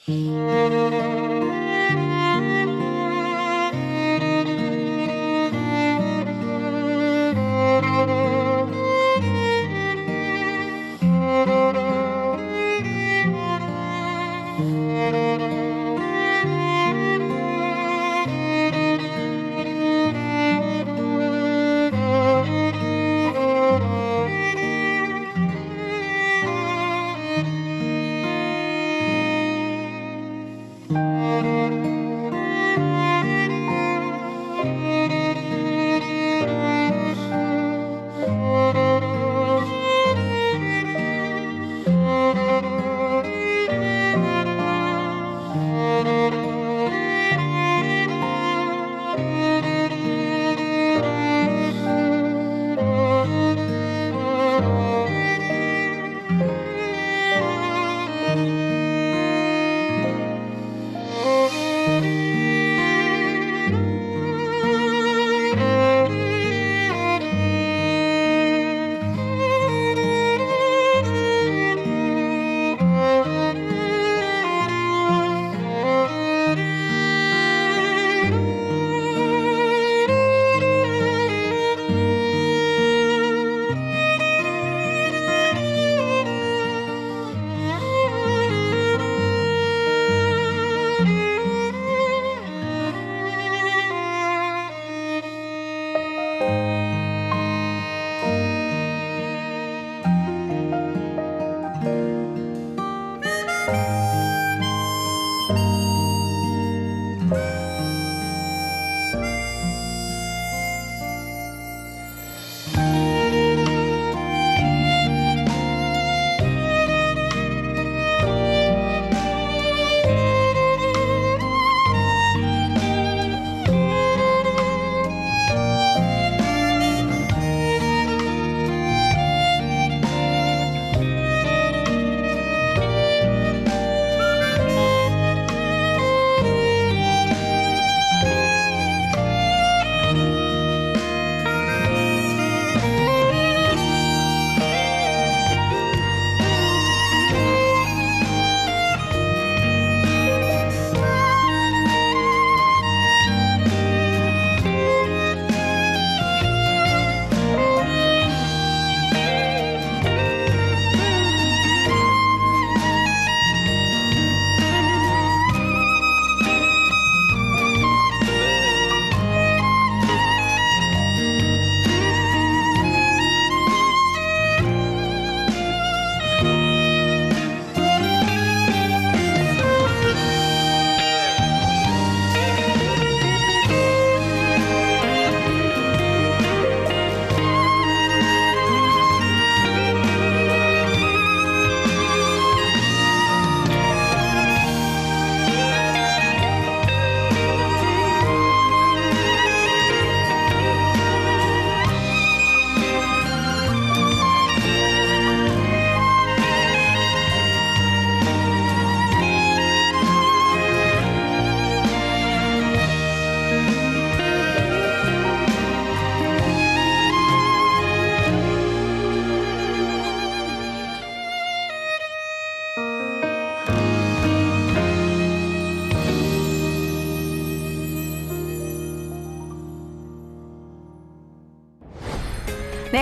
네,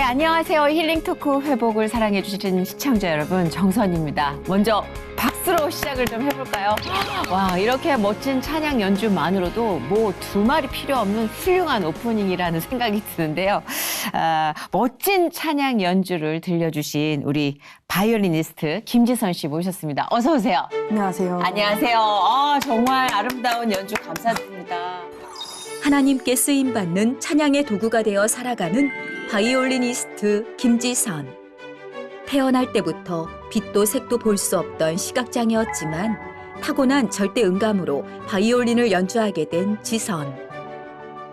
안녕하세요. 힐링 토크 회복을 사랑해 주시는 시청자 여러분, 정선입니다. 먼저 박수로 시작을 좀 해볼까요? 와, 이렇게 멋진 찬양 연주만으로도 뭐 두 말이 필요 없는 훌륭한 오프닝이라는 생각이 드는데요. 멋진 찬양 연주를 들려주신 우리 바이올리니스트 김지선 씨 모셨습니다. 어서 오세요. 안녕하세요. 안녕하세요. 정말 아름다운 연주 감사드립니다. 하나님께 쓰임받는 찬양의 도구가 되어 살아가는 바이올리니스트 김지선. 태어날 때부터 빛도 색도 볼 수 없던 시각장애였지만 타고난 절대 음감으로 바이올린을 연주하게 된 지선.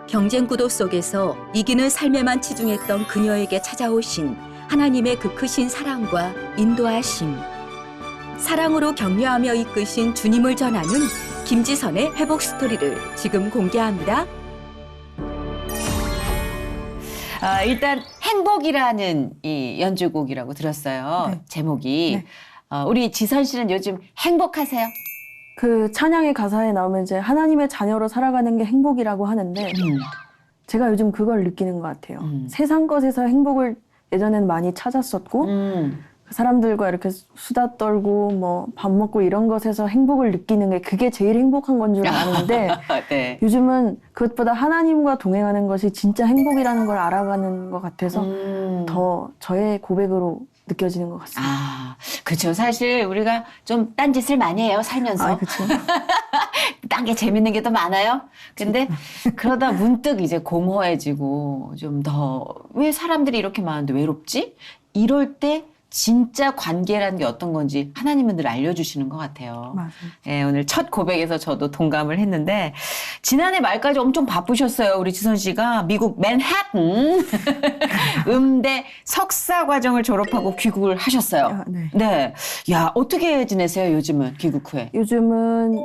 경쟁 구도 속에서 이기는 삶에만 치중했던 그녀에게 찾아오신 하나님의 그 크신 사랑과 인도하심. 사랑으로 격려하며 이끄신 주님을 전하는 김지선의 회복 스토리를 지금 공개합니다. 일단 행복이라는 이 연주곡이라고 들었어요. 네. 제목이. 네. 우리 지선 씨는 요즘 행복하세요? 그 찬양의 가사에 나오면 이제 하나님의 자녀로 살아가는 게 행복이라고 하는데 제가 요즘 그걸 느끼는 것 같아요. 세상 것에서 행복을 예전에는 많이 찾았었고 그 사람들과 이렇게 수다 떨고 뭐 밥 먹고 이런 것에서 행복을 느끼는 게 그게 제일 행복한 건 줄 아는데 네. 요즘은 그것보다 하나님과 동행하는 것이 진짜 행복이라는 걸 알아가는 것 같아서 더 저의 고백으로 느껴지는 것 같습니다. 아, 그렇죠. 사실 우리가 좀 딴짓을 많이 해요, 살면서. 그렇죠. 딴 게 재밌는 게 더 많아요. 근데 그러다 문득 이제 공허해지고 좀 더 왜 사람들이 이렇게 많은데 외롭지? 이럴 때 진짜 관계라는 게 어떤 건지 하나님은 늘 알려주시는 것 같아요. 맞아요. 예, 오늘 첫 고백에서 저도 동감을 했는데 지난해 말까지 엄청 바쁘셨어요. 우리 지선 씨가 미국 맨해튼 음대 석사 과정을 졸업하고 귀국을 하셨어요. 네. 네. 야, 어떻게 지내세요, 요즘은 귀국 후에? 요즘은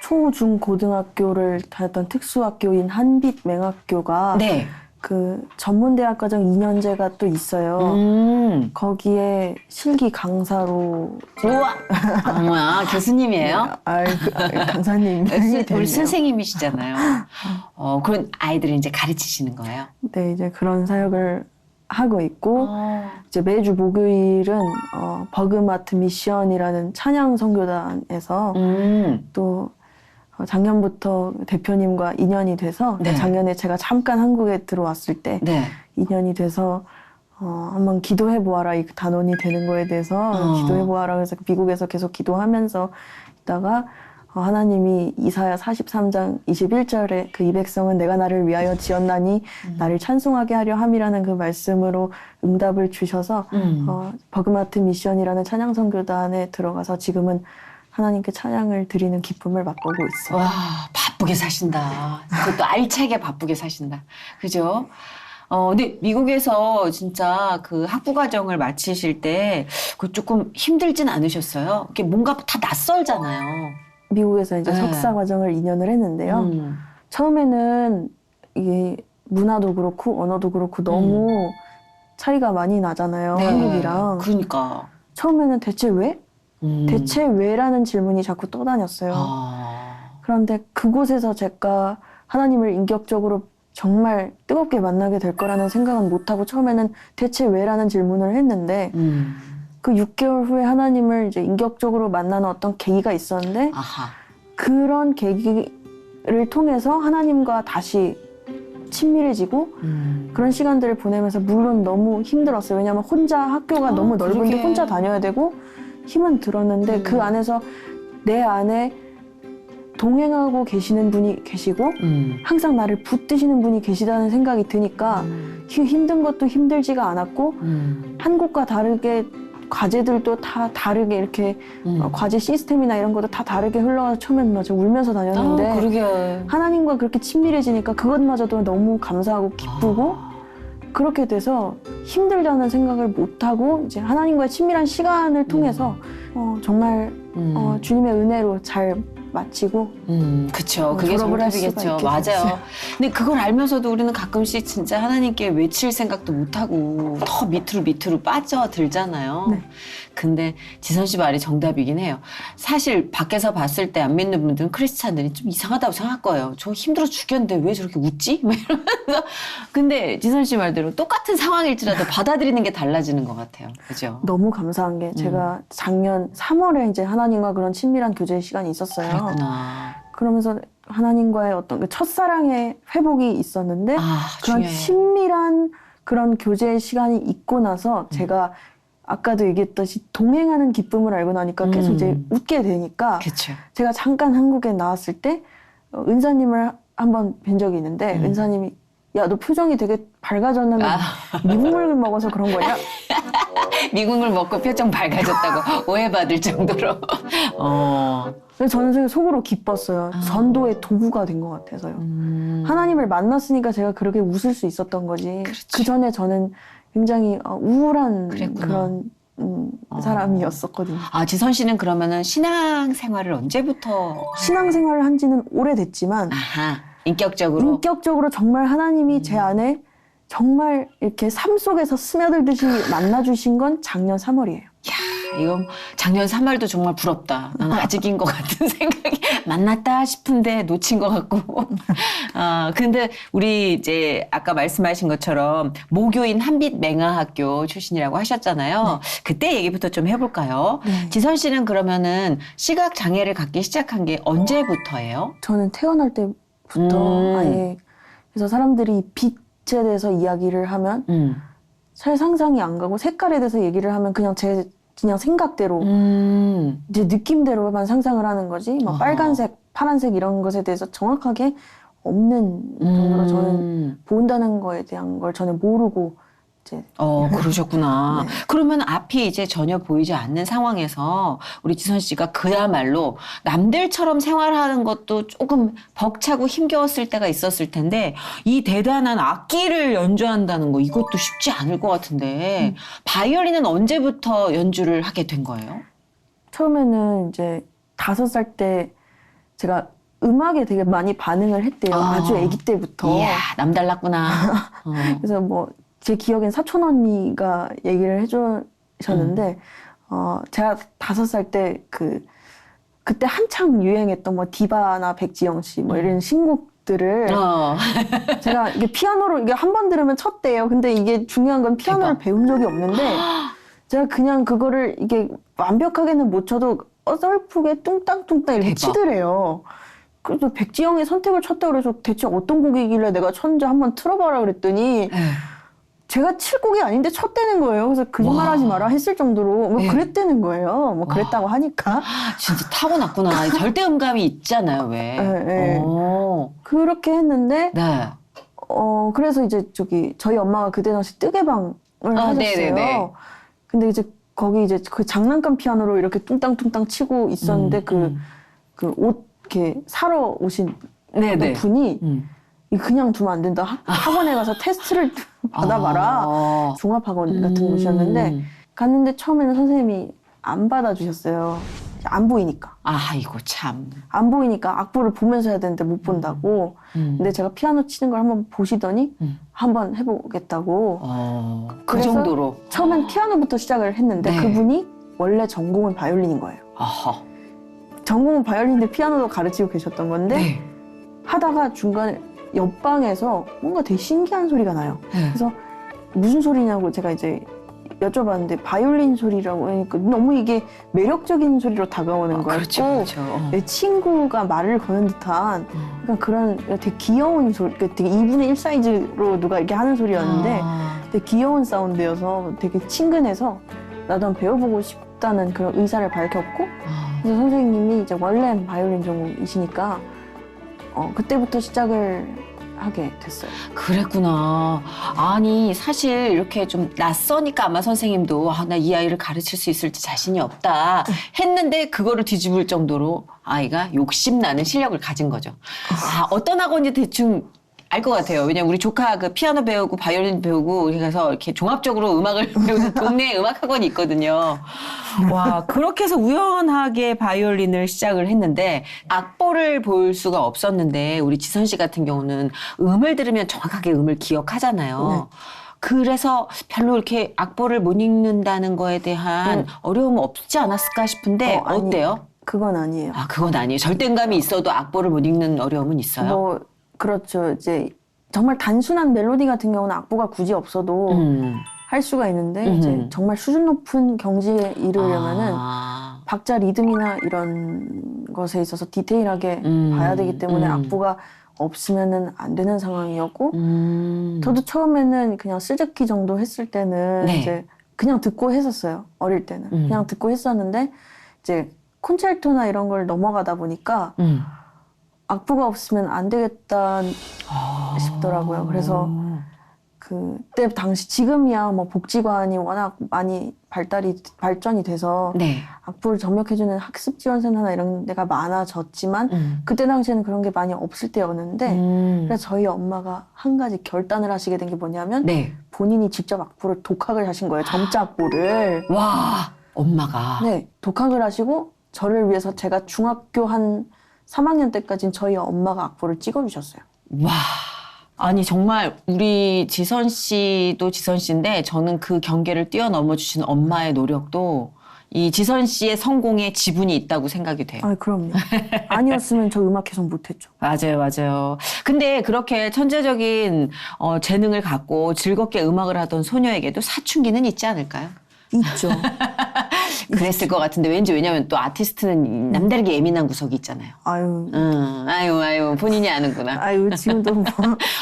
초, 중, 고등학교를 다녔던 특수학교인 한빛맹학교가 네. 그 전문대학과정 2년제가 또 있어요. 거기에 실기 강사로 우와. 어머야, 교수님이에요? 강사님. 우리 선생님이시잖아요. 그런 아이들을 이제 가르치시는 거예요? 네, 이제 그런 사역을 하고 있고 이제 매주 목요일은 버그마트 미션이라는 찬양 선교단에서 또 작년부터 대표님과 인연이 돼서 네. 작년에 제가 잠깐 한국에 들어왔을 때 네. 인연이 돼서 한번 기도해 보아라 이 단원이 되는 거에 대해서 기도해 보아라 그래서 미국에서 계속 기도하면서 있다가 하나님이 이사야 43장 21절에 그 이 백성은 내가 나를 위하여 지었나니 나를 찬송하게 하려 함이라는 그 말씀으로 응답을 주셔서 버그마트 미션이라는 찬양 선교단에 들어가서 지금은 하나님께 찬양을 드리는 기쁨을 맛보고 있어요. 와, 바쁘게 사신다. 그것도 알차게 바쁘게 사신다. 그죠? 근데 미국에서 진짜 그 학부 과정을 마치실 때 그 조금 힘들진 않으셨어요? 이게 뭔가 다 낯설잖아요. 미국에서 이제 네. 석사 과정을 2년을 했는데요. 처음에는 이게 문화도 그렇고 언어도 그렇고 너무 차이가 많이 나잖아요. 네. 한국이랑. 그러니까. 처음에는 대체 왜? 대체 왜라는 질문이 자꾸 떠다녔어요. 그런데 그곳에서 제가 하나님을 인격적으로 정말 뜨겁게 만나게 될 거라는 생각은 못하고 처음에는 대체 왜라는 질문을 했는데 그 6개월 후에 하나님을 이제 인격적으로 만나는 어떤 계기가 있었는데 아하. 그런 계기를 통해서 하나님과 다시 친밀해지고 그런 시간들을 보내면서 물론 너무 힘들었어요. 왜냐하면 혼자 학교가 너무 넓은데 그러게. 혼자 다녀야 되고 힘은 들었는데 그 안에서 내 안에 동행하고 계시는 분이 계시고 항상 나를 붙드시는 분이 계시다는 생각이 드니까 힘든 것도 힘들지가 않았고 한국과 다르게 과제들도 다 다르게 이렇게 과제 시스템이나 이런 것도 다 다르게 흘러가서 처음엔 맞아 울면서 다녔는데 그러게. 하나님과 그렇게 친밀해지니까 그것마저도 너무 감사하고 기쁘고 그렇게 돼서 힘들다는 생각을 못하고 이제 하나님과의 친밀한 시간을 통해서 정말 주님의 은혜로 잘 마치고 그쵸. 그게 졸업을 할 수가 정답이겠죠. 있게 맞아요. 됐어요. 근데 그걸 알면서도 우리는 가끔씩 진짜 하나님께 외칠 생각도 못하고 더 밑으로 빠져들잖아요. 네. 근데 지선 씨 말이 정답이긴 해요. 사실 밖에서 봤을 때 안 믿는 분들은 크리스찬들이 좀 이상하다고 생각할 거예요. 저 힘들어 죽겠는데 왜 저렇게 웃지? 막 이러면서. 근데 지선 씨 말대로 똑같은 상황일지라도 받아들이는 게 달라지는 것 같아요. 그죠? 너무 감사한 게 제가 작년 3월에 이제 하나님과 그런 친밀한 교제 시간이 있었어요. 그렇구나. 그러면서 하나님과의 어떤 그 첫사랑의 회복이 있었는데 그런 중요해요. 친밀한 그런 교제 시간이 있고 나서 제가 아까도 얘기했듯이 동행하는 기쁨을 알고 나니까 계속 이제 웃게 되니까 그쵸. 제가 잠깐 한국에 나왔을 때 은사님을 한번 뵌 적이 있는데 은사님이 야, 너 표정이 되게 밝아졌는데 미국물 먹어서 그런 거냐? 미국을 먹고 표정 밝아졌다고 오해받을 정도로. 그래서 저는 속으로 기뻤어요. 전도의 도구가 된 것 같아서요. 하나님을 만났으니까 제가 그렇게 웃을 수 있었던 거지. 그 전에 저는 굉장히 우울한 그랬구나. 그런 사람이었었거든요. 지선 씨는 그러면은 신앙 생활을 언제부터? 신앙생활을 한 지는 오래됐지만 인격적으로? 인격적으로 정말 하나님이 제 안에 정말 이렇게 삶 속에서 스며들듯이 만나주신 건 작년 3월이에요. 이건 작년 3월도 정말 부럽다. 난 아직인 것 같은 생각이 만났다 싶은데 놓친 것 같고. 근데 우리 이제 아까 말씀하신 것처럼 모교인 한빛맹아학교 출신이라고 하셨잖아요. 그때 얘기부터 좀 해볼까요? 네. 지선 씨는 그러면은 시각 장애를 갖기 시작한 게 언제부터예요? 저는 태어날 때부터 아예 그래서 사람들이 빛에 대해서 이야기를 하면 잘 상상이 안 가고 색깔에 대해서 얘기를 하면 그냥 제 그냥 생각대로 이제 느낌대로만 상상을 하는 거지 막 빨간색, 파란색 이런 것에 대해서 정확하게 없는 정도로 저는 본다는 거에 대한 걸 전혀 모르고 이제 그러셨구나. 네. 그러면 앞이 이제 전혀 보이지 않는 상황에서 우리 지선 씨가 그야말로 남들처럼 생활하는 것도 조금 벅차고 힘겨웠을 때가 있었을 텐데 이 대단한 악기를 연주한다는 거 이것도 쉽지 않을 것 같은데 바이올린은 언제부터 연주를 하게 된 거예요? 처음에는 이제 5살 때 제가 음악에 되게 많이 반응을 했대요. 아주 아기 때부터. 이야, 남달랐구나. 그래서 뭐 제 기억엔 사촌 언니가 얘기를 해주셨는데 제가 5살 때 그때 한창 유행했던 뭐 디바나 백지영 씨 뭐 이런 신곡들을 제가 이게 피아노로 이게 한 번 들으면 쳤대요. 근데 이게 중요한 건 피아노를 대박. 배운 적이 없는데 제가 그냥 그거를 이게 완벽하게는 못 쳐도 어설프게 뚱땅뚱땅 이렇게 대박. 치더래요. 그래서 백지영의 선택을 쳤다고 그래서 대체 어떤 곡이길래 내가 쳤는지 한번 틀어봐라 그랬더니 제가 칠 곡이 아닌데 쳤다는 거예요. 그래서 거짓말하지 마라 했을 정도로 뭐 그랬다는 거예요. 뭐 그랬다고 하니까. 진짜 타고났구나. 절대 음감이 있잖아요, 왜. 네. 그렇게 했는데 네. 그래서 이제 저희 엄마가 그때 당시 뜨개방을 하셨어요. 네네네. 근데 이제 거기 이제 그 장난감 피아노로 이렇게 뚱땅뚱땅 치고 있었는데 그 옷 이렇게 사러 오신 네네. 분이 이거 그냥 두면 안 된다. 학원에 가서 테스트를 받아봐라. 종합학원 같은 곳이었는데 갔는데 처음에는 선생님이 안 받아주셨어요. 안 보이니까. 이거 참. 안 보이니까 악보를 보면서 해야 되는데 못 본다고. 근데 제가 피아노 치는 걸 한번 보시더니 한번 해보겠다고. 그 그래서 정도로. 처음엔 피아노부터 시작을 했는데 네. 그분이 원래 전공은 바이올린인 거예요. 전공은 바이올린인데 피아노도 가르치고 계셨던 건데 네. 하다가 중간에 옆방에서 뭔가 되게 신기한 소리가 나요. 네. 그래서 무슨 소리냐고 제가 이제 여쭤봤는데 바이올린 소리라고 하니까 너무 이게 매력적인 소리로 다가오는 거였고 그렇죠. 내 친구가 말을 거는 듯한 그런 되게 귀여운 소리, 되게 2분의 1 사이즈로 누가 이렇게 하는 소리였는데 되게 귀여운 사운드여서 되게 친근해서 나도 한번 배워보고 싶다는 그런 의사를 밝혔고 그래서 선생님이 이제 원래는 바이올린 전공이시니까 그때부터 시작을 하게 됐어요. 그랬구나. 아니 사실 이렇게 좀 낯서니까 아마 선생님도 나 이 아이를 가르칠 수 있을지 자신이 없다 했는데 그거를 뒤집을 정도로 아이가 욕심나는 실력을 가진 거죠. 어떤 학원인지 대충 알 것 같아요. 왜냐면 우리 조카 그 피아노 배우고 바이올린 배우고 그래서 이렇게 종합적으로 음악을 배우는 동네에 음악 학원이 있거든요. 와, 그렇게 해서 우연하게 바이올린을 시작을 했는데 악보를 볼 수가 없었는데 우리 지선 씨 같은 경우는 음을 들으면 정확하게 음을 기억하잖아요. 네. 그래서 별로 이렇게 악보를 못 읽는다는 거에 대한 어려움은 없지 않았을까 싶은데 아니, 어때요? 그건 아니에요. 그건 아니에요. 절대감이 있어도 악보를 못 읽는 어려움은 있어요? 뭐 그렇죠. 이제 정말 단순한 멜로디 같은 경우는 악보가 굳이 없어도 할 수가 있는데 이제 정말 수준 높은 경지에 이르려면은 박자 리듬이나 이런 것에 있어서 디테일하게 봐야 되기 때문에 악보가 없으면은 안 되는 상황이었고 저도 처음에는 그냥 스즈키 정도 했을 때는 네. 이제 그냥 듣고 했었어요. 어릴 때는 그냥 듣고 했었는데 이제 콘체르토나 이런 걸 넘어가다 보니까 악보가 없으면 안 되겠다 싶더라고요. 그래서 그때 당시 지금이야 뭐 복지관이 워낙 많이 발전이 돼서 네. 악보를 접목해주는 학습 지원센터나 이런 데가 많아졌지만 그때 당시에는 그런 게 많이 없을 때였는데 그래서 저희 엄마가 한 가지 결단을 하시게 된 게 뭐냐면 네. 본인이 직접 악보를 독학을 하신 거예요. 점자 악보를. 와, 엄마가. 네, 독학을 하시고 저를 위해서 제가 중학교 한 3학년 때까지는 저희 엄마가 악보를 찍어주셨어요. 와. 아니 정말 우리 지선 씨도 지선 씨인데 저는 그 경계를 뛰어넘어 주신 엄마의 노력도 이 지선 씨의 성공에 지분이 있다고 생각이 돼요. 아, 그럼요. 아니었으면 저 음악 계속 못했죠. 맞아요, 맞아요. 근데 그렇게 천재적인 재능을 갖고 즐겁게 음악을 하던 소녀에게도 사춘기는 있지 않을까요? 있죠. 그랬을 것 같은데 왠지 왜냐면 또 아티스트는 남다르게 예민한 구석이 있잖아요. 아유, 아유, 본인이 아는구나. 아유, 지금도 뭐.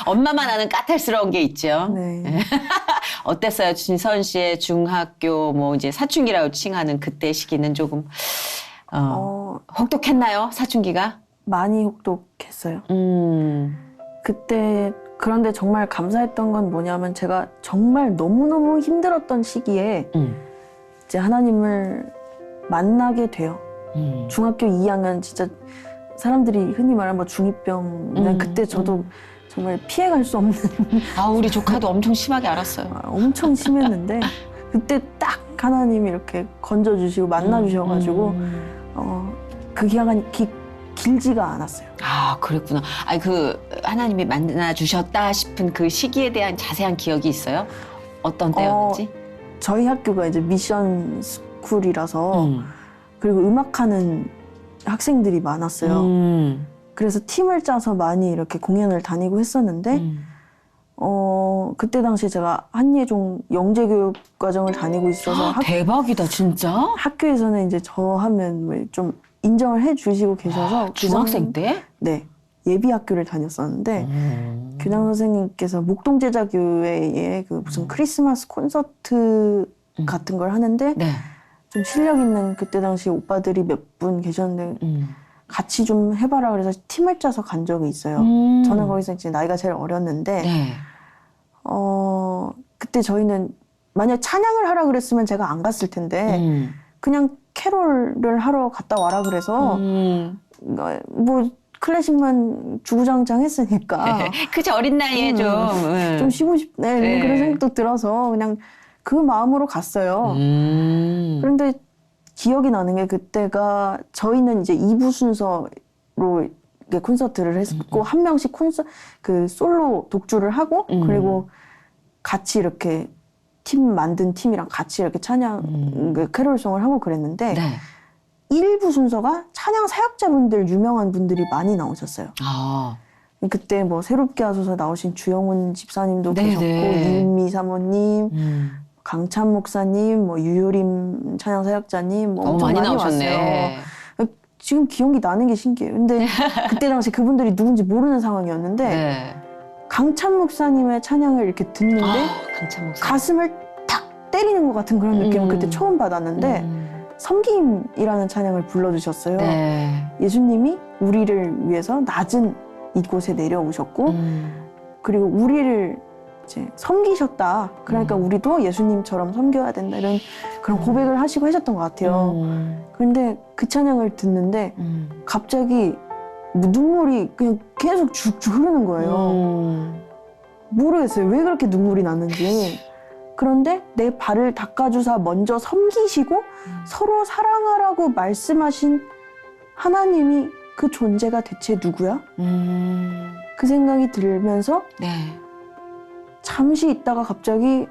엄마만 아는 까탈스러운 게 있죠. 네. 어땠어요? 지선 씨의 중학교 뭐 이제 사춘기라고 칭하는 그때 시기는 조금 혹독했나요? 사춘기가? 많이 혹독했어요. 음. 그때, 그런데 정말 감사했던 건 뭐냐면 제가 정말 너무너무 힘들었던 시기에 이제 하나님을 만나게 돼요. 중학교 2학년 진짜 사람들이 흔히 말하는 뭐 중2병, 그냥 그때 저도 정말 피해갈 수 없는 우리 조카도 엄청 심하게 알았어요. 엄청 심했는데 그때 딱 하나님이 이렇게 건져주시고 만나주셔가지고 그 기간이 길지가 않았어요. 아, 그랬구나. 아니, 하나님이 만나주셨다 싶은 그 시기에 대한 자세한 기억이 있어요? 어떤 때였는지? 저희 학교가 이제 미션 스쿨이라서 그리고 음악하는 학생들이 많았어요. 그래서 팀을 짜서 많이 이렇게 공연을 다니고 했었는데 그때 당시에 제가 한예종 영재교육 과정을 다니고 있어서 대박이다, 진짜? 학교에서는 이제 저 하면 좀 인정을 해주시고 계셔서 중학생 때? 네. 예비 학교를 다녔었는데 교장 선생님께서 목동제자교회에 그 무슨 크리스마스 콘서트 같은 걸 하는데 네. 좀 실력 있는 그때 당시 오빠들이 몇 분 계셨는데 같이 좀 해봐라 그래서 팀을 짜서 간 적이 있어요. 저는 거기서 이제 나이가 제일 어렸는데 네. 그때 저희는 만약 찬양을 하라 그랬으면 제가 안 갔을 텐데 그냥 캐롤을 하러 갔다 와라 그래서 뭐 클래식만 주구장창 했으니까 그치, 어린 나이에 좀 쉬고 싶네 네. 그런 생각도 들어서 그냥 그 마음으로 갔어요. 그런데 기억이 나는 게 그때가 저희는 이제 2부 순서로 이렇게 콘서트를 했고 한 명씩 그 솔로 독주를 하고 그리고 같이 이렇게 만든 팀이랑 같이 이렇게 찬양 그 캐롤송을 하고 그랬는데 네. 1부 순서가 찬양 사역자분들 유명한 분들이 많이 나오셨어요. 그때 뭐 새롭게 하소서 나오신 주영훈 집사님도 네네. 계셨고 이은미 사모님, 강찬 목사님, 뭐 유효림 찬양 사역자님 뭐 엄청 많이 많이 나오셨네. 왔어요. 지금 기억이 나는 게 신기해요. 근데 그때 당시 그분들이 누군지 모르는 상황이었는데 네. 강찬 목사님의 찬양을 이렇게 듣는데 강찬 목사. 가슴을 탁 때리는 것 같은 그런 느낌을 그때 처음 받았는데 섬김이라는 찬양을 불러주셨어요. 네. 예수님이 우리를 위해서 낮은 이곳에 내려오셨고 그리고 우리를 이제 섬기셨다. 그러니까 우리도 예수님처럼 섬겨야 된다. 이런 그런 고백을 하시고 하셨던 것 같아요. 그런데 그 찬양을 듣는데 갑자기 눈물이 그냥 계속 쭉쭉 흐르는 거예요. 모르겠어요. 왜 그렇게 눈물이 났는지. 그런데 내 발을 닦아주사 먼저 섬기시고 서로 사랑하라고 말씀하신 하나님이 그 존재가 대체 누구야? 그 생각이 들면서 네. 잠시 있다가 갑자기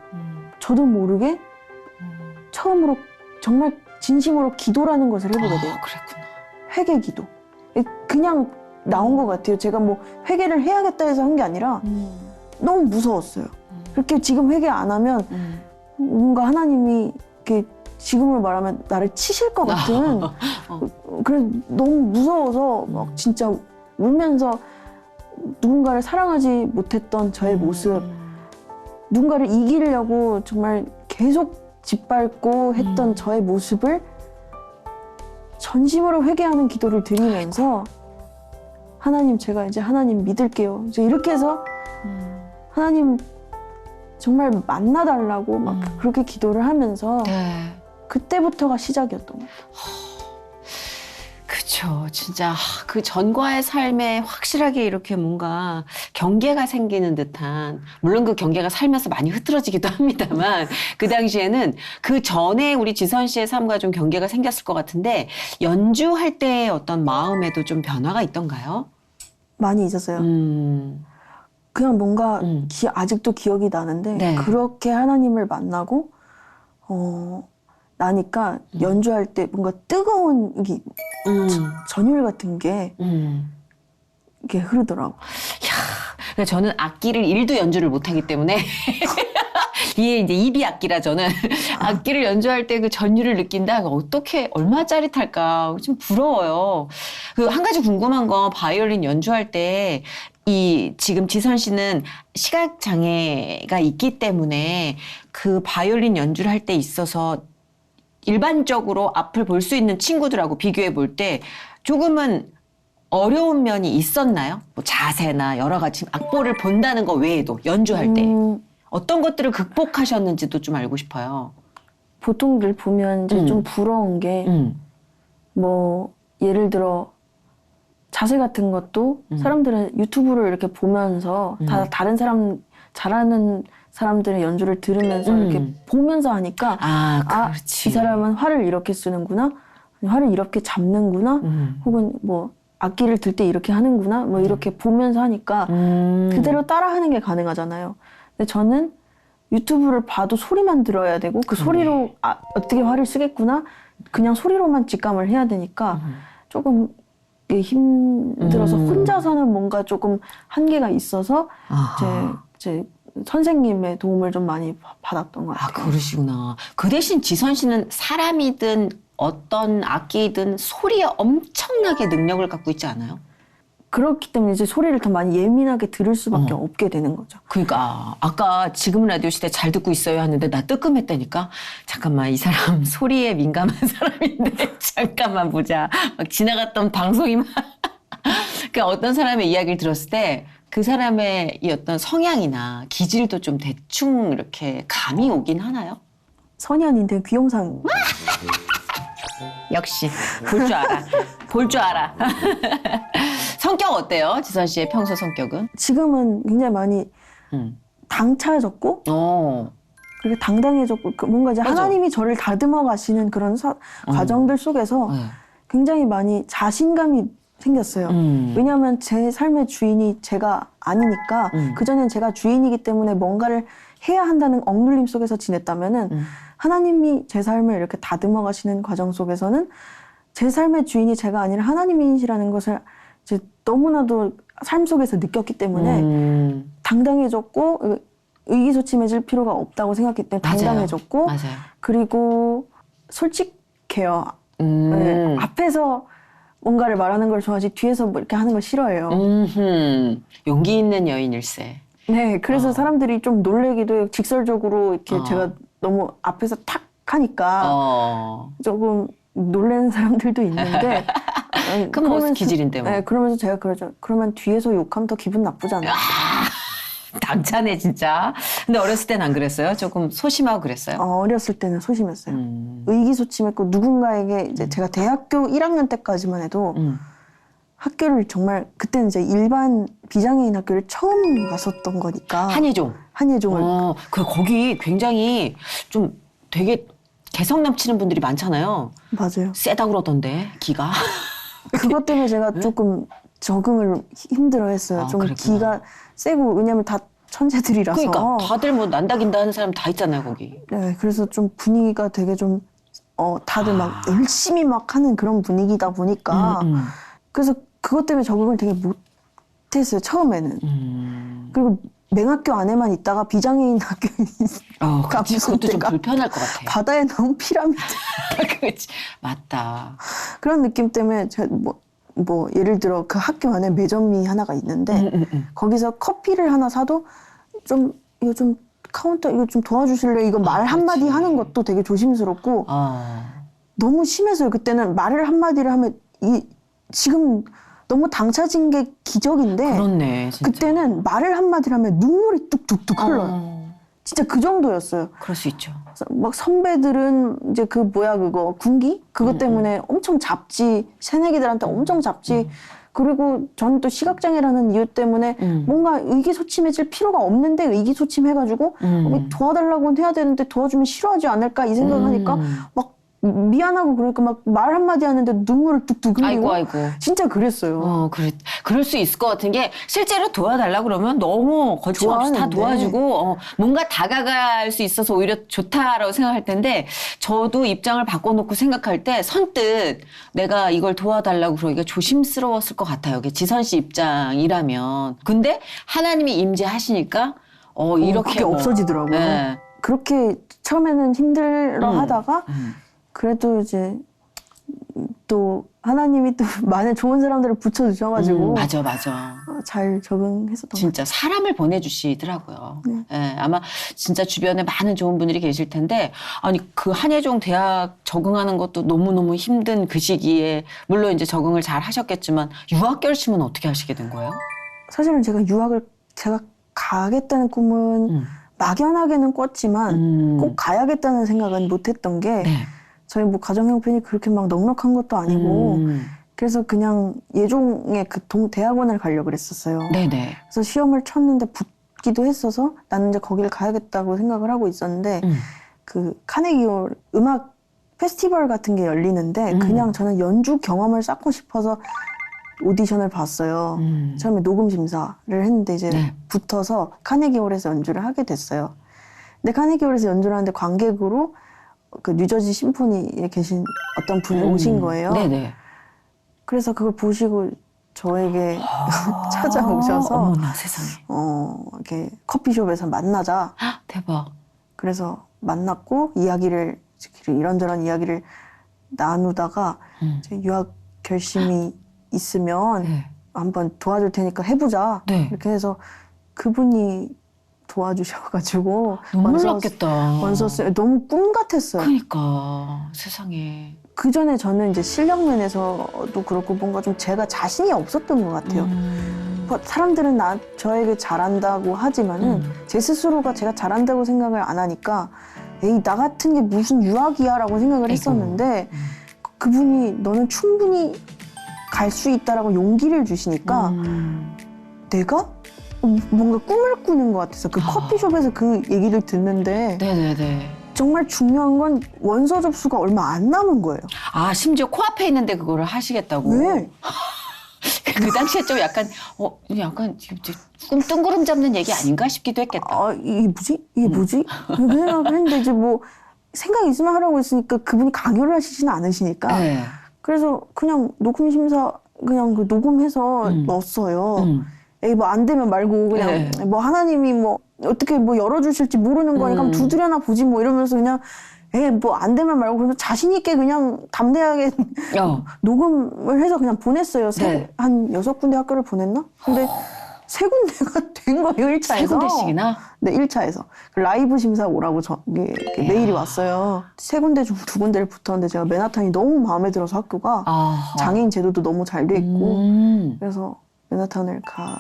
저도 모르게 처음으로 정말 진심으로 기도라는 것을 해보게 돼요. 그랬구나. 회개 기도. 그냥 나온 것 같아요. 제가 뭐 회개를 해야겠다 해서 한 게 아니라 너무 무서웠어요. 그렇게 지금 회개 안 하면 뭔가 하나님이 이렇게 지금으로 말하면 나를 치실 것 같은 그래서 너무 무서워서 막 진짜 울면서 누군가를 사랑하지 못했던 저의 모습 누군가를 이기려고 정말 계속 짓밟고 했던 저의 모습을 전심으로 회개하는 기도를 드리면서 하나님 제가 이제 하나님 믿을게요. 이제 이렇게 해서 하나님 정말 만나달라고 막 그렇게 기도를 하면서 네. 그때부터가 시작이었던 거예요. 그쵸. 진짜 그 전과의 삶에 확실하게 이렇게 뭔가 경계가 생기는 듯한, 물론 그 경계가 살면서 많이 흐트러지기도 합니다만 그 당시에는 그 전에 우리 지선 씨의 삶과 좀 경계가 생겼을 것 같은데 연주할 때의 어떤 마음에도 좀 변화가 있던가요? 많이 있었어요. 그냥 뭔가 아직도 기억이 나는데 네. 그렇게 하나님을 만나고 나니까 연주할 때 뭔가 뜨거운 이게 전율 같은 게 이렇게 흐르더라고. 그러니까 저는 악기를 1도 연주를 못하기 때문에 이게 이제 입이 악기라 저는 악기를 연주할 때 그 전율을 느낀다. 어떻게 얼마 짜릿할까 좀 부러워요. 그 한 가지 궁금한 건 바이올린 연주할 때 이 지금 지선 씨는 시각 장애가 있기 때문에 그 바이올린 연주를 할 때 있어서 일반적으로 앞을 볼 수 있는 친구들하고 비교해 볼 때 조금은 어려운 면이 있었나요? 뭐 자세나 여러 가지 악보를 본다는 거 외에도 연주할 때 어떤 것들을 극복하셨는지도 좀 알고 싶어요. 보통들 보면 이제 좀 부러운 게 뭐 예를 들어 자세 같은 것도 사람들은 유튜브를 이렇게 보면서 다 다른 사람 잘하는 사람들의 연주를 들으면서 이렇게 보면서 하니까 그렇지. 이 사람은 활을 이렇게 쓰는구나, 활을 이렇게 잡는구나, 혹은 뭐 악기를 들 때 이렇게 하는구나, 뭐 이렇게 보면서 하니까 그대로 따라하는 게 가능하잖아요. 근데 저는 유튜브를 봐도 소리만 들어야 되고 그 소리로 어떻게 활을 쓰겠구나, 그냥 소리로만 직감을 해야 되니까 조금 힘들어서 혼자서는 뭔가 조금 한계가 있어서 제 선생님의 도움을 좀 많이 받았던 것 같아요. 그러시구나. 그 대신 지선 씨는 사람이든 어떤 악기든 소리에 엄청나게 능력을 갖고 있지 않아요? 그렇기 때문에 이제 소리를 더 많이 예민하게 들을 수밖에 없게 되는 거죠. 그러니까 아까 지금은 라디오 시대 잘 듣고 있어요 하는데 나 뜨끔했다니까. 잠깐만 이 사람 소리에 민감한 사람인데 잠깐만 보자. 막 지나갔던 방송이 막 그러니까 어떤 사람의 이야기를 들었을 때 그 사람의 이 어떤 성향이나 기질도 좀 대충 이렇게 감이 오긴 하나요? 선현인데 귀염상. 역시 볼 줄 알아. 볼 줄 알아. 성격 어때요? 지선 씨의 평소 성격은? 지금은 굉장히 많이 당차졌고 그리고 당당해졌고 뭔가 이제 맞아. 하나님이 저를 다듬어 가시는 그런 과정들 속에서 굉장히 많이 자신감이 생겼어요. 왜냐하면 제 삶의 주인이 제가 아니니까 그전엔 제가 주인이기 때문에 뭔가를 해야 한다는 억눌림 속에서 지냈다면은 하나님이 제 삶을 이렇게 다듬어 가시는 과정 속에서는 제 삶의 주인이 제가 아니라 하나님이시라는 것을 이제 너무나도 삶 속에서 느꼈기 때문에 당당해졌고 의기소침해질 필요가 없다고 생각했기 때문에 당당해졌고 맞아요. 그리고 솔직해요. 네, 앞에서 뭔가를 말하는 걸 좋아하지 뒤에서 뭐 이렇게 하는 걸 싫어해요. 용기 있는 여인일세. 네, 그래서 사람들이 좀 놀래기도 해요. 직설적으로 이렇게 제가 너무 앞에서 탁 하니까 조금 놀라는 사람들도 있는데 그건 기질인데 뭐. 네, 그러면서 제가 그러죠. 그러면 뒤에서 욕하면 더 기분 나쁘잖아요. 당차네 진짜. 근데 어렸을 땐 안 그랬어요? 조금 소심하고 그랬어요? 어렸을 때는 소심했어요. 의기소침했고 누군가에게 이제 제가 대학교 1학년 때까지만 해도 학교를 정말 그때는 이제 일반 비장애인 학교를 처음 갔었던 거니까 한예종을 거기 굉장히 좀 되게 개성 넘치는 분들이 많잖아요. 맞아요. 세다고 그러던데 기가. 그것 때문에 제가 조금 적응을 힘들어했어요. 좀 그랬구나. 기가 세고 왜냐면 다 천재들이라서. 그러니까 다들 뭐 난다긴다 하는 사람 다 있잖아요 거기. 네, 그래서 좀 분위기가 되게 좀 다들 막 열심히 막 하는 그런 분위기다 보니까 그래서 그것 때문에 적응을 되게 못했어요 처음에는. 그리고 맹학교 안에만 있다가 비장애인 학교에 그치, 그것도 좀 불편할 것 같아. 바다에 나온 피라미드. 그렇지, 맞다. 그런 느낌 때문에 제가 뭐 예를 들어 그 학교 안에 매점이 하나가 있는데 거기서 커피를 하나 사도 좀 이거 좀 카운터 이거 좀 도와주실래요? 이거 말 한마디 하는 것도 되게 조심스럽고 너무 심해서요. 그때는 말을 한마디를 하면 지금 너무 당차진 게 기적인데 그렇네, 진짜. 그때는 말을 한마디를 하면 눈물이 뚝뚝뚝 흘러요. 진짜 그 정도였어요. 그럴 수 있죠. 막 선배들은 이제 그 그거 군기? 그것 때문에 엄청 잡지, 새내기들한테 엄청 잡지. 그리고 저는 또 시각장애라는 이유 때문에 뭔가 의기소침해질 필요가 없는데 의기소침해가지고 도와달라고는 해야 되는데 도와주면 싫어하지 않을까 이 생각을 하니까 막 미안하고 그러니까 막 말 한마디 하는데 눈물을 뚝뚝 흘리고 아이고. 진짜 그랬어요. 그럴 수 있을 것 같은 게 실제로 도와달라 그러면 너무 거침없이 다 좋아하는데. 도와주고 뭔가 다가갈 수 있어서 오히려 좋다라고 생각할 텐데 저도 입장을 바꿔놓고 생각할 때 선뜻 내가 이걸 도와달라고 그러기가 조심스러웠을 것 같아요. 이게 지선 씨 입장이라면. 근데 하나님이 임재하시니까 이렇게 그게 없어지더라고요. 네. 그렇게 처음에는 힘들어 하다가 그래도 이제 또 하나님이 또 많은 좋은 사람들을 붙여주셔가지고 맞아. 잘 적응했었던 것 진짜 사람을 보내주시더라고요. 네. 예, 아마 진짜 주변에 많은 좋은 분들이 계실 텐데 아니 그 한예종 대학 적응하는 것도 너무너무 힘든 그 시기에 물론 이제 적응을 잘 하셨겠지만 유학 결심은 어떻게 하시게 된 거예요? 사실은 제가 제가 가겠다는 꿈은 막연하게는 꿨지만 꼭 가야겠다는 생각은 못했던 게 네. 저희 뭐 가정 형편이 그렇게 막 넉넉한 것도 아니고 그래서 그냥 예종의 그 대학원을 가려고 그랬었어요. 네네. 그래서 시험을 쳤는데 붙기도 했어서 나는 이제 거기를 가야겠다고 생각을 하고 있었는데 그 카네기홀 음악 페스티벌 같은 게 열리는데 그냥 저는 연주 경험을 쌓고 싶어서 오디션을 봤어요. 처음에 녹음 심사를 했는데 이제 네. 붙어서 카네기홀에서 연주를 하게 됐어요. 근데 카네기홀에서 연주를 하는데 관객으로 그 뉴저지 심포니에 계신 어떤 분이 오신 거예요. 네네. 그래서 그걸 보시고 저에게 찾아오셔서 어머나 세상에. 이렇게 커피숍에서 만나자. 헉, 대박. 그래서 만났고 이런저런 이야기를 나누다가 이제 유학 결심이 있으면 네. 한번 도와줄 테니까 해보자. 네. 이렇게 해서 그분이 도와주셔가지고 너무 놀랐겠다. 원서 너무 꿈 같았어요. 그러니까 세상에. 그 전에 저는 이제 실력 면에서도 그렇고 뭔가 좀 제가 자신이 없었던 것 같아요. 뭐 사람들은 저에게 잘한다고 하지만은 제 스스로가 제가 잘한다고 생각을 안 하니까 에이 나 같은 게 무슨 유학이야라고 생각을 했었는데 그분이 너는 충분히 갈 수 있다라고 용기를 주시니까 내가 뭔가 꿈을 꾸는 것 같아서 그 커피숍에서 그 얘기를 듣는데 네네네. 정말 중요한 건 원서 접수가 얼마 안 남은 거예요. 아 심지어 코앞에 있는데 그거를 하시겠다고. 왜? 그 당시에 좀 약간 꿈 뜬구름 잡는 얘기 아닌가 싶기도 했겠다. 이게 뭐지? 이게 뭐지? 그 생각을 했는데 이제 뭐 생각이 있으면 하라고 했으니까 그분이 강요를 하시지는 않으시니까 네. 그래서 그냥 녹음 심사 그냥 그 녹음해서 넣었어요. 에이 뭐 안 되면 말고 그냥 네. 뭐 하나님이 뭐 어떻게 뭐 열어주실지 모르는 거니까 한번 두드려나 보지 뭐 이러면서 그냥 에이 뭐 안 되면 말고 그러면 자신 있게 그냥 담대하게 녹음을 해서 그냥 보냈어요. 네. 한 6군데 학교를 보냈나? 근데 3군데가 된 거예요, 1차에서. 세 군데씩이나? 네, 1차에서. 라이브 심사 오라고 이렇게 메일이 왔어요. 3군데 중 2군데를 붙었는데 제가 맨하탄이 너무 마음에 들어서 학교가 장애인 제도도 너무 잘 돼 있고 그래서 맨하탄을 갔던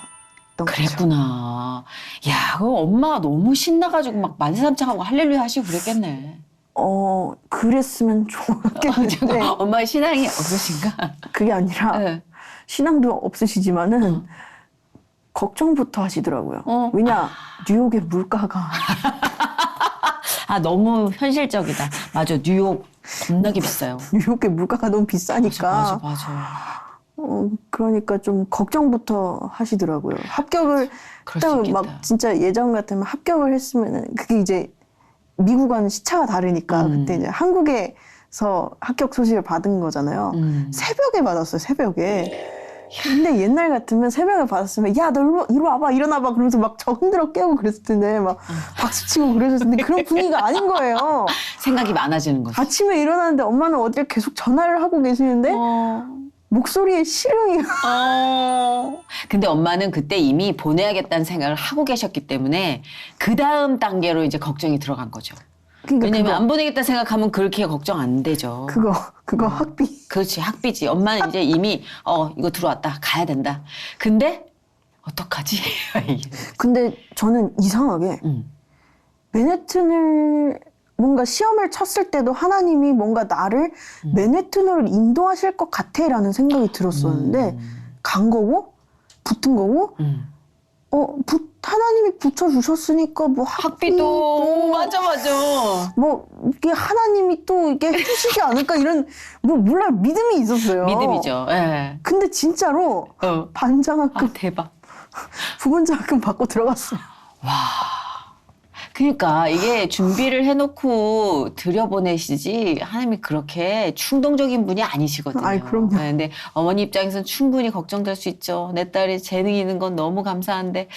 거죠. 그랬구나. 야, 그 엄마가 너무 신나가지고 막 만세삼창하고 할렐루야 하시고 그랬겠네. 그랬으면 좋겠는데 엄마의 신앙이 없으신가? 그게 아니라 네. 신앙도 없으시지만은 걱정부터 하시더라고요. 왜냐 뉴욕의 물가가 너무 현실적이다. 맞아, 뉴욕 겁나게 비싸요. 뉴욕의 물가가 너무 비싸니까 맞아. 그러니까 좀 걱정부터 하시더라고요. 합격을 그럴 수 딱 있겠다. 막 진짜 예전 같으면 합격을 했으면은 그게 이제 미국과는 시차가 다르니까 그때 이제 한국에서 합격 소식을 받은 거잖아요. 새벽에 받았어요. 새벽에. 근데 옛날 같으면 새벽에 받았으면 야 너 이리 와봐 일어나봐 그러면서 막 저 흔들어 깨우고 그랬을 텐데 막 박수치고 그러셨을 텐데 그런 분위기가 아닌 거예요. 생각이 많아지는 거죠. 아침에 일어나는데 엄마는 어딜 계속 전화를 하고 계시는데 목소리에 실흥이 근데 엄마는 그때 이미 보내야겠다는 생각을 하고 계셨기 때문에 그 다음 단계로 이제 걱정이 들어간 거죠. 그러니까 왜냐면 안 보내겠다 생각하면 그렇게 걱정 안 되죠. 그거 학비. 그렇지, 학비지. 엄마는 이제 이미 이거 들어왔다. 가야 된다. 근데 어떡하지? 근데 저는 이상하게 맨해튼을 뭔가 시험을 쳤을 때도 하나님이 뭔가 나를 맨해튼으로 인도하실 것 같아라는 생각이 들었었는데 간 거고 붙은 거고 하나님이 붙여주셨으니까 뭐 학비도 맞아. 뭐 이게 하나님이 또 이게 해주시지 않을까 이런 뭐 몰라 믿음이 있었어요. 믿음이죠. 예. 근데 진짜로 아, 반장학금, 대박. 부분장학금 받고 들어갔어요. 그러니까 이게 준비를 해놓고 들여보내시지 하나님이 그렇게 충동적인 분이 아니시거든요. 아이, 그럼요. 네, 근데 어머니 입장에서는 충분히 걱정될 수 있죠. 내 딸이 재능이 있는 건 너무 감사한데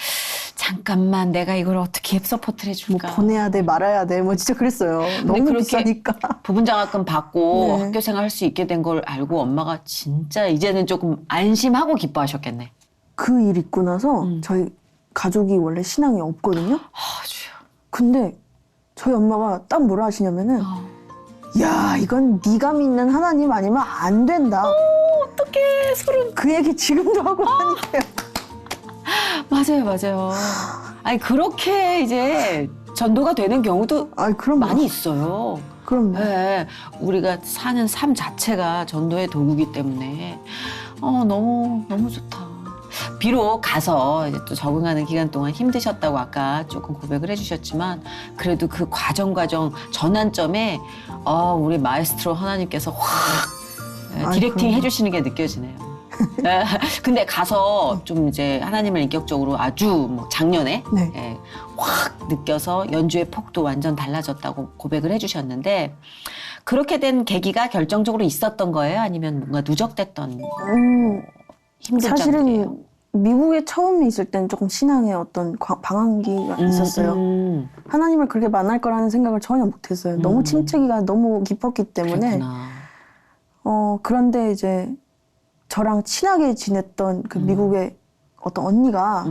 잠깐만 내가 이걸 어떻게 서포트를 뭐 해줄까. 보내야 돼 말아야 돼 뭐 진짜 그랬어요. 너무 그렇게 비싸니까. 부분장학금 받고 네. 학교 생활할 수 있게 된 걸 알고 엄마가 진짜 이제는 조금 안심하고 기뻐하셨겠네. 그 일 있고 나서 저희 가족이 원래 신앙이 없거든요. 아주요. 근데 저희 엄마가 딱 뭐라 하시냐면은 야 이건 네가 믿는 하나님 아니면 안 된다. 어떡해 소름. 그 얘기 지금도 하고 다니세요. 맞아요. 아니 그렇게 이제 전도가 되는 경우도 아 그럼 많이 있어요. 그럼 네, 우리가 사는 삶 자체가 전도의 도구기 때문에 너무 좋다. 비록 가서 이제 또 적응하는 기간 동안 힘드셨다고 아까 조금 고백을 해주셨지만 그래도 그 과정 전환점에 우리 마에스트로 하나님께서 확 디렉팅 그럼요. 해주시는 게 느껴지네요. 근데 가서 좀 이제 하나님을 인격적으로 아주 뭐 작년에 네. 예, 확 느껴서 연주의 폭도 완전 달라졌다고 고백을 해주셨는데 그렇게 된 계기가 결정적으로 있었던 거예요? 아니면 뭔가 누적됐던 힘든 사실은 점들이에요? 미국에 처음 있을 땐 조금 신앙에 어떤 방황기가 있었어요. 하나님을 그렇게 만날 거라는 생각을 전혀 못했어요. 너무 침체기가 너무 깊었기 때문에. 그렇구나. 그런데 이제 저랑 친하게 지냈던 그 미국의 어떤 언니가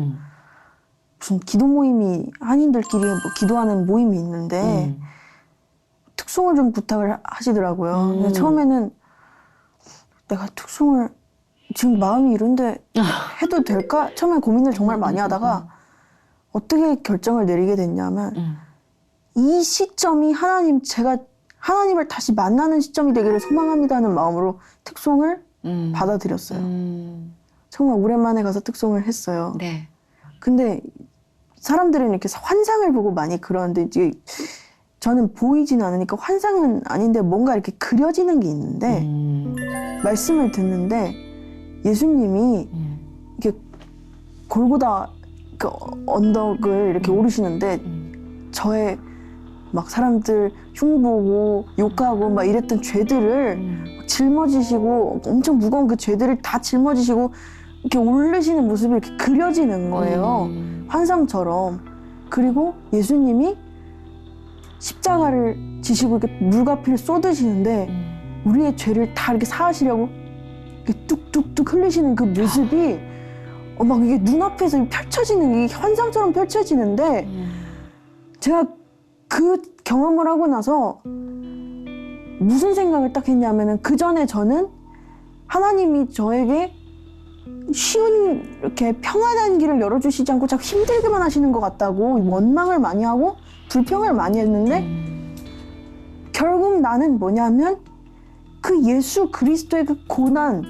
무슨 기도 모임이 한인들끼리 뭐 기도하는 모임이 있는데 특송을 좀 부탁을 하시더라고요. 근데 처음에는 내가 특송을 지금 마음이 이런데 해도 될까? 처음에 고민을 정말 많이 하다가 어떻게 결정을 내리게 됐냐면 이 시점이 제가 하나님을 다시 만나는 시점이 되기를 소망합니다는 마음으로 특송을 받아들였어요. 정말 오랜만에 가서 특송을 했어요. 네. 근데 사람들은 이렇게 환상을 보고 많이 그러는데 이제 저는 보이진 않으니까 환상은 아닌데 뭔가 이렇게 그려지는 게 있는데 말씀을 듣는데 예수님이 이렇게 골고다 그 언덕을 이렇게 오르시는데 저의 막 사람들 흉보고 욕하고 막 이랬던 죄들을 짊어지시고 엄청 무거운 그 죄들을 다 짊어지시고 이렇게 오르시는 모습이 이렇게 그려지는 거예요. 환상처럼. 그리고 예수님이 십자가를 지시고 이렇게 물과 피를 쏟으시는데 우리의 죄를 다 이렇게 사하시려고 이렇게 뚝뚝뚝 흘리시는 그 모습이 막 이게 눈앞에서 펼쳐지는 이게 환상처럼 펼쳐지는데 제가 그 경험을 하고 나서 무슨 생각을 딱 했냐면은 그 전에 저는 하나님이 저에게 쉬운 이렇게 평안한 길을 열어주시지 않고 자꾸 힘들게만 하시는 것 같다고 원망을 많이 하고 불평을 많이 했는데 결국 나는 뭐냐면 그 예수 그리스도의 그 고난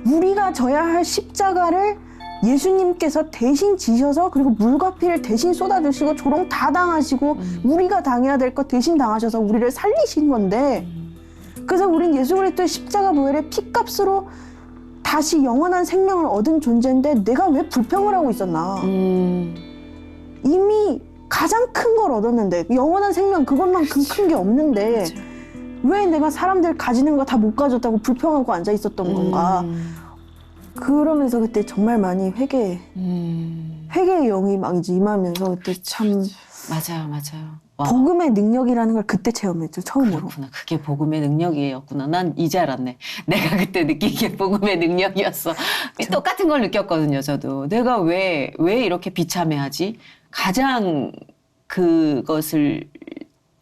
우리가 져야 할 십자가를 예수님께서 대신 지셔서 그리고 물과 피를 대신 쏟아주시고 조롱 다 당하시고 우리가 당해야 될 것 대신 당하셔서 우리를 살리신 건데 그래서 우린 예수 그리스도의 십자가 보혈의 피값으로 다시 영원한 생명을 얻은 존재인데 내가 왜 불평을 하고 있었나. 이미 가장 큰 걸 얻었는데 영원한 생명 그것만큼 큰 게 없는데 맞아. 왜 내가 사람들 가지는 거 다 못 가졌다고 불평하고 앉아 있었던 건가. 그러면서 그때 정말 많이 회개의 영이 막 이제 임하면서 그때 참 맞아요. 와, 복음의 능력이라는 걸 그때 체험했죠. 처음으로. 그렇구나. 그게 복음의 능력이었구나. 난 이제 알았네. 내가 그때 느낀 게 복음의 능력이었어. 똑같은 걸 느꼈거든요, 저도. 내가 왜 이렇게 비참해하지? 가장 그것을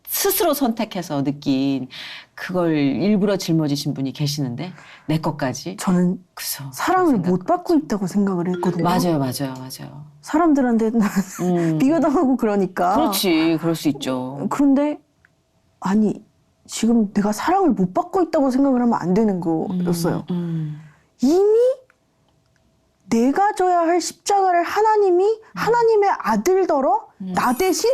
스스로 선택해서 느낀 그걸 일부러 짊어지신 분이 계시는데 내 것까지. 저는 그래서 사랑을 그런 못 생각. 받고 있다고 생각을 했거든요. 맞아요. 사람들한테 비교당하고 그러니까. 그렇지. 그럴 수 있죠. 그런데 아니 지금 내가 사랑을 못 받고 있다고 생각을 하면 안 되는 거였어요. 이미 내가 져야 할 십자가를 하나님이 하나님의 아들더러 나 대신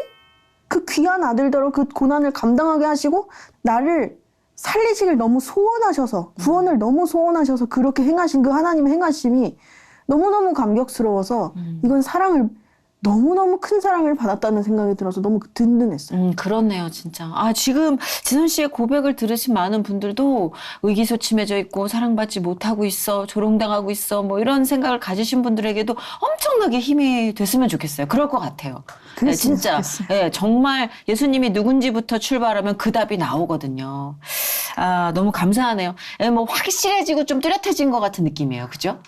그 귀한 아들더러 그 고난을 감당하게 하시고 나를 살리시길 너무 소원하셔서 구원을 너무 소원하셔서 그렇게 행하신 그 하나님의 행하심이 너무너무 감격스러워서 이건 사랑을 너무너무 큰 사랑을 받았다는 생각이 들어서 너무 든든했어요. 그렇네요, 진짜. 아, 지금 지선 씨의 고백을 들으신 많은 분들도 의기소침해져 있고 사랑받지 못하고 있어, 조롱당하고 있어, 뭐 이런 생각을 가지신 분들에게도 엄청나게 힘이 됐으면 좋겠어요. 그럴 것 같아요. 네, 진짜. 네, 정말 예수님이 누군지부터 출발하면 그 답이 나오거든요. 아, 너무 감사하네요. 네, 뭐 확실해지고 좀 뚜렷해진 것 같은 느낌이에요. 그죠?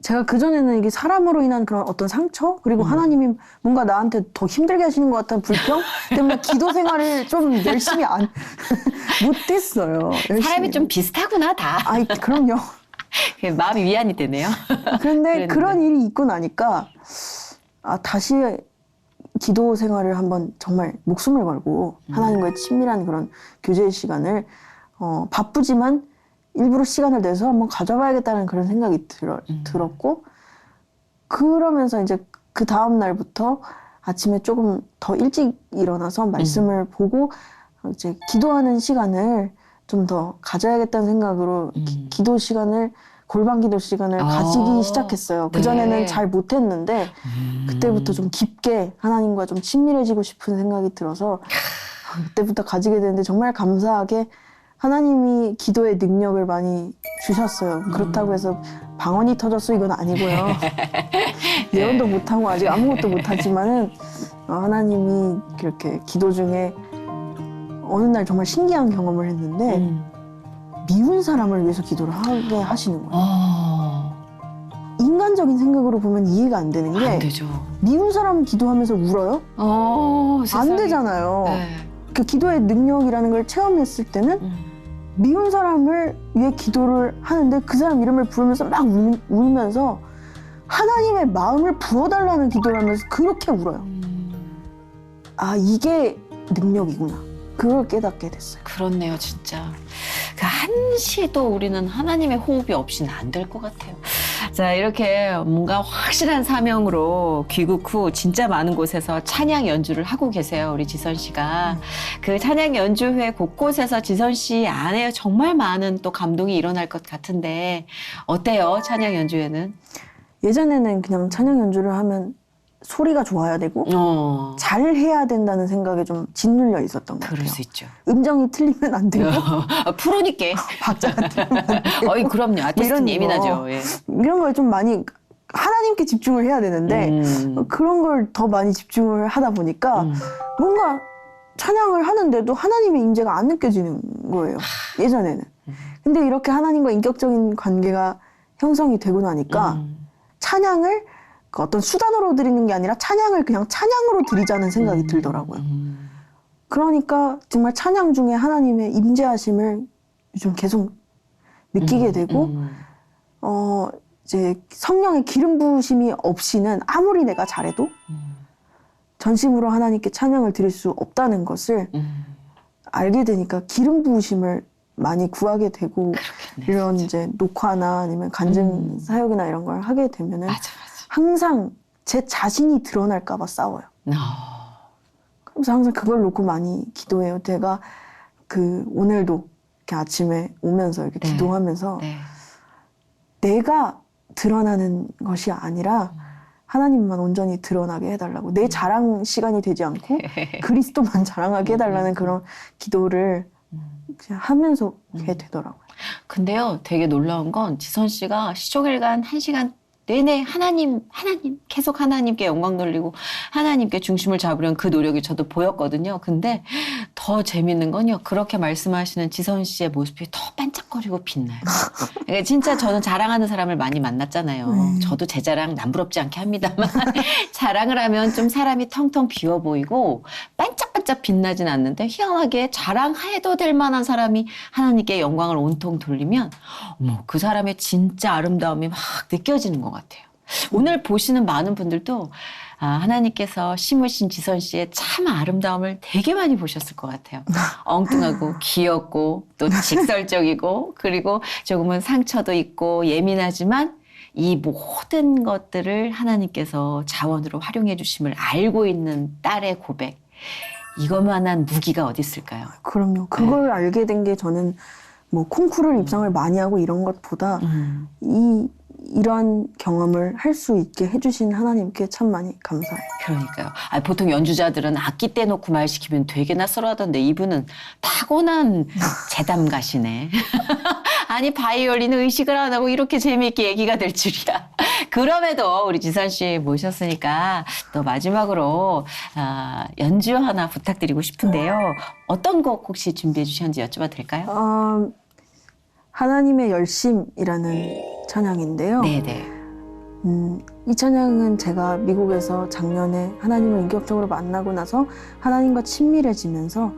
제가 그전에는 이게 사람으로 인한 그런 어떤 상처 그리고 하나님이 뭔가 나한테 더 힘들게 하시는 것 같다는 불평 때문에 기도 생활을 좀 열심히 못했어요. 열심히. 사람이 좀 비슷하구나, 다. 아이, 그럼요. 마음이 위안이 되네요. 그런데 그런 일이 있고 나니까 다시 기도 생활을 한번 정말 목숨을 걸고 하나님과의 친밀한 그런 교제의 시간을 바쁘지만 일부러 시간을 내서 한번 가져봐야겠다는 그런 생각이 들었고 그러면서 이제 그 다음 날부터 아침에 조금 더 일찍 일어나서 말씀을 보고 이제 기도하는 시간을 좀 더 가져야겠다는 생각으로 기도 시간을 골방 기도 시간을 가지기 시작했어요. 그전에는 네. 잘 못했는데 그때부터 좀 깊게 하나님과 좀 친밀해지고 싶은 생각이 들어서 그때부터 가지게 되는데 정말 감사하게 하나님이 기도의 능력을 많이 주셨어요. 그렇다고 해서 방언이 터졌어 이건 아니고요. 예언도 못하고 아직 아무것도 못하지만은 하나님이 그렇게 기도 중에 어느 날 정말 신기한 경험을 했는데 미운 사람을 위해서 기도를 하게 하시는 거예요. 인간적인 생각으로 보면 이해가 안 되는 게 안 되죠. 미운 사람 기도하면서 울어요? 세상에. 안 되잖아요. 네. 그 기도의 능력이라는 걸 체험했을 때는 미운 사람을 위해 기도를 하는데 그 사람 이름을 부르면서 막 울면서 하나님의 마음을 부어달라는 기도를 하면서 그렇게 울어요. 아, 이게 능력이구나. 그걸 깨닫게 됐어요. 그렇네요, 진짜. 그 한시도 우리는 하나님의 호흡이 없이는 안 될 것 같아요. 자, 이렇게 뭔가 확실한 사명으로 귀국 후 진짜 많은 곳에서 찬양 연주를 하고 계세요, 우리 지선 씨가. 그 찬양 연주 후에 곳곳에서 지선 씨 안에 정말 많은 또 감동이 일어날 것 같은데 어때요, 찬양 연주에는? 예전에는 그냥 찬양 연주를 하면 소리가 좋아야 되고 잘 해야 된다는 생각에 좀 짓눌려 있었던 것 같아요. 그럴 수 있죠. 음정이 틀리면 안 되고 프로니까. 박자가 틀리면 안 되고 어이, 그럼요. 아티스트는 예민하죠. 예. 이런 걸 좀 많이 하나님께 집중을 해야 되는데 그런 걸 더 많이 집중을 하다 보니까 뭔가 찬양을 하는데도 하나님의 임재가 안 느껴지는 거예요. 예전에는. 근데 이렇게 하나님과 인격적인 관계가 형성이 되고 나니까 찬양을 그 어떤 수단으로 드리는 게 아니라 찬양을 그냥 찬양으로 드리자는 생각이 들더라고요. 그러니까 정말 찬양 중에 하나님의 임재하심을 요즘 계속 느끼게 되고 이제 성령의 기름 부으심이 없이는 아무리 내가 잘해도 전심으로 하나님께 찬양을 드릴 수 없다는 것을 알게 되니까 기름 부으심을 많이 구하게 되고 그렇겠네, 이런 진짜. 이제 녹화나 아니면 간증 사역이나 이런 걸 하게 되면은 맞아. 항상 제 자신이 드러날까 봐 싸워요. 그래서 항상 그걸 놓고 많이 기도해요. 제가 그 오늘도 이렇게 아침에 오면서 이렇게 네. 기도하면서 네. 내가 드러나는 것이 아니라 하나님만 온전히 드러나게 해달라고 내 자랑 시간이 되지 않고 그리스도만 자랑하게 해달라는 그런 기도를 그냥 하면서 하게 되더라고요. 근데요, 되게 놀라운 건 지선 씨가 시종일관 1시간 내내 하나님 계속 하나님께 영광 돌리고 하나님께 중심을 잡으려는 그 노력이 저도 보였거든요. 근데 더 재밌는 건요, 그렇게 말씀하시는 지선 씨의 모습이 더 반짝거리고 빛나요. 그러니까 진짜 저는 자랑하는 사람을 많이 만났잖아요. 저도 제 자랑 남부럽지 않게 합니다만 자랑을 하면 좀 사람이 텅텅 비어 보이고 반짝반짝 빛나진 않는데 희한하게 자랑해도 될 만한 사람이 하나님께 영광을 온통 돌리면 어머, 그 사람의 진짜 아름다움이 막 느껴지는 것 같아요. 오늘 보시는 많은 분들도 하나님께서 심으신 지선 씨의 참 아름다움을 되게 많이 보셨을 것 같아요. 엉뚱하고 귀엽고 또 직설적이고 그리고 조금은 상처도 있고 예민하지만 이 모든 것들을 하나님께서 자원으로 활용해 주심을 알고 있는 딸의 고백. 이것만한 무기가 어디 있을까요? 그럼요. 그걸 알게 된 게 저는 뭐 콩쿠르 입상을 많이 하고 이런 것보다 이런 경험을 할 수 있게 해주신 하나님께 참 많이 감사해요. 그러니까요. 보통 연주자들은 악기 떼놓고 말 시키면 되게 낯설어하던데 이분은 타고난 재담가시네. 아니 바이올린은 의식을 안 하고 이렇게 재미있게 얘기가 될 줄이야. 그럼에도 우리 지선 씨 모셨으니까 또 마지막으로 연주 하나 부탁드리고 싶은데요. 어떤 곡 혹시 준비해 주셨는지 여쭤봐도 될까요? 하나님의 열심이라는 찬양인데요. 네네. 이 찬양은 제가 미국에서 작년에 하나님을 인격적으로 만나고 나서 하나님과 친밀해지면서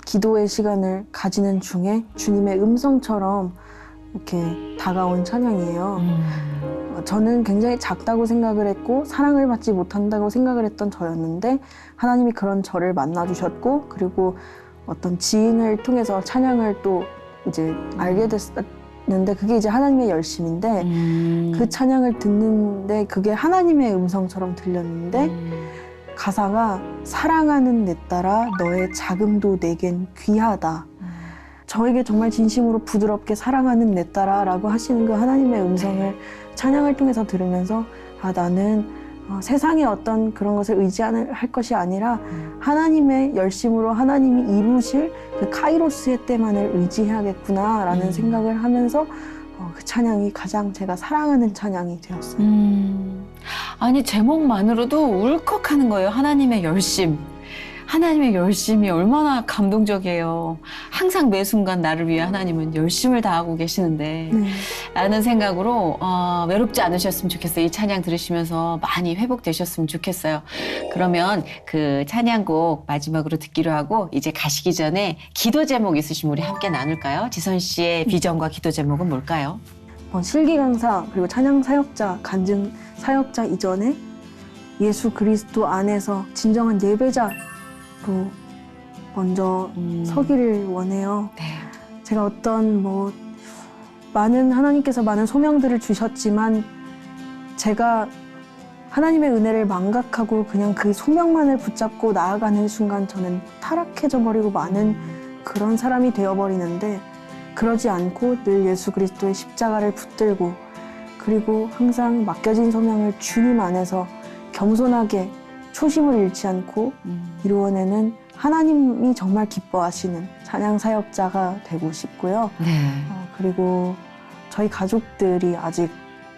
기도의 시간을 가지는 중에 주님의 음성처럼 이렇게 다가온 찬양이에요. 저는 굉장히 작다고 생각을 했고 사랑을 받지 못한다고 생각을 했던 저였는데 하나님이 그런 저를 만나주셨고 그리고 어떤 지인을 통해서 찬양을 또 이제 알게 됐는데 그게 이제 하나님의 열심인데 그 찬양을 듣는데 그게 하나님의 음성처럼 들렸는데 가사가 사랑하는 내 딸아 너의 자금도 내겐 귀하다. 저에게 정말 진심으로 부드럽게 사랑하는 내 딸아 라고 하시는 그 하나님의 음성을 찬양을 통해서 들으면서 나는 세상의 어떤 그런 것을 의지할 것이 아니라 하나님의 열심으로 하나님이 이루실 그 카이로스의 때만을 의지해야겠구나 라는 생각을 하면서 그 찬양이 가장 제가 사랑하는 찬양이 되었어요. 아니 제목만으로도 울컥하는 거예요. 하나님의 열심. 하나님의 열심이 얼마나 감동적이에요. 항상 매 순간 나를 위해 하나님은 열심을 다하고 계시는데 라는 생각으로 외롭지 않으셨으면 좋겠어요. 이 찬양 들으시면서 많이 회복되셨으면 좋겠어요. 그러면 그 찬양곡 마지막으로 듣기로 하고 이제 가시기 전에 기도 제목 있으시면 우리 함께 나눌까요? 지선 씨의 비전과 기도 제목은 뭘까요? 실기 강사 그리고 찬양 사역자, 간증 사역자 이전에 예수 그리스도 안에서 진정한 예배자 먼저 서기를 원해요. 네. 제가 어떤 하나님께서 많은 소명들을 주셨지만 제가 하나님의 은혜를 망각하고 그냥 그 소명만을 붙잡고 나아가는 순간 저는 타락해져 버리고 많은 그런 사람이 되어버리는데 그러지 않고 늘 예수 그리스도의 십자가를 붙들고 그리고 항상 맡겨진 소명을 주님 안에서 겸손하게 초심을 잃지 않고 이루어내는 하나님이 정말 기뻐하시는 찬양 사역자가 되고 싶고요. 네. 그리고 저희 가족들이 아직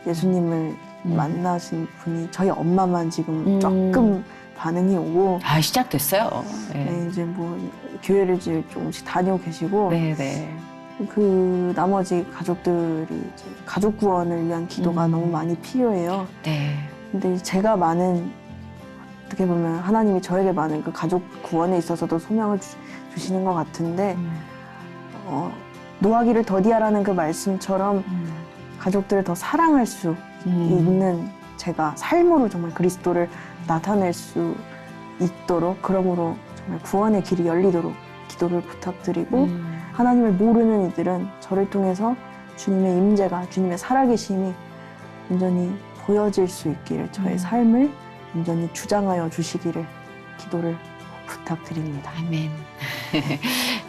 예수님을 만나신 분이 저희 엄마만 지금 조금 반응이 오고 시작됐어요. 네, 이제 교회를 이제 조금씩 다니고 계시고 네. 그 나머지 가족들이 이제 가족 구원을 위한 기도가 너무 많이 필요해요. 네. 근데 제가 어떻게 보면 하나님이 저에게 많은 그 가족 구원에 있어서도 소명을 주시는 것 같은데 노하기를 더디하라는 그 말씀처럼 가족들을 더 사랑할 수 있는 제가 삶으로 정말 그리스도를 나타낼 수 있도록 그러므로 정말 구원의 길이 열리도록 기도를 부탁드리고 하나님을 모르는 이들은 저를 통해서 주님의 임재가 주님의 살아계심이 온전히 보여질 수 있기를 저의 삶을 온전히 주장하여 주시기를 기도를 부탁드립니다. 아멘.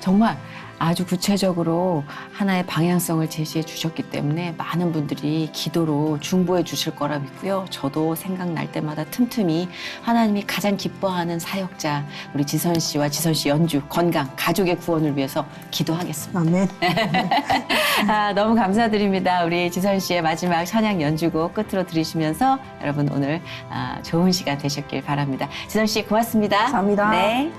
정말 아주 구체적으로 하나의 방향성을 제시해 주셨기 때문에 많은 분들이 기도로 중보해 주실 거라 믿고요. 저도 생각날 때마다 틈틈이 하나님이 가장 기뻐하는 사역자 우리 지선 씨와 지선 씨 연주, 건강, 가족의 구원을 위해서 기도하겠습니다. 아멘. 너무 감사드립니다. 우리 지선 씨의 마지막 찬양 연주곡 끝으로 들으시면서 여러분 오늘 좋은 시간 되셨길 바랍니다. 지선 씨 고맙습니다. 감사합니다. 네.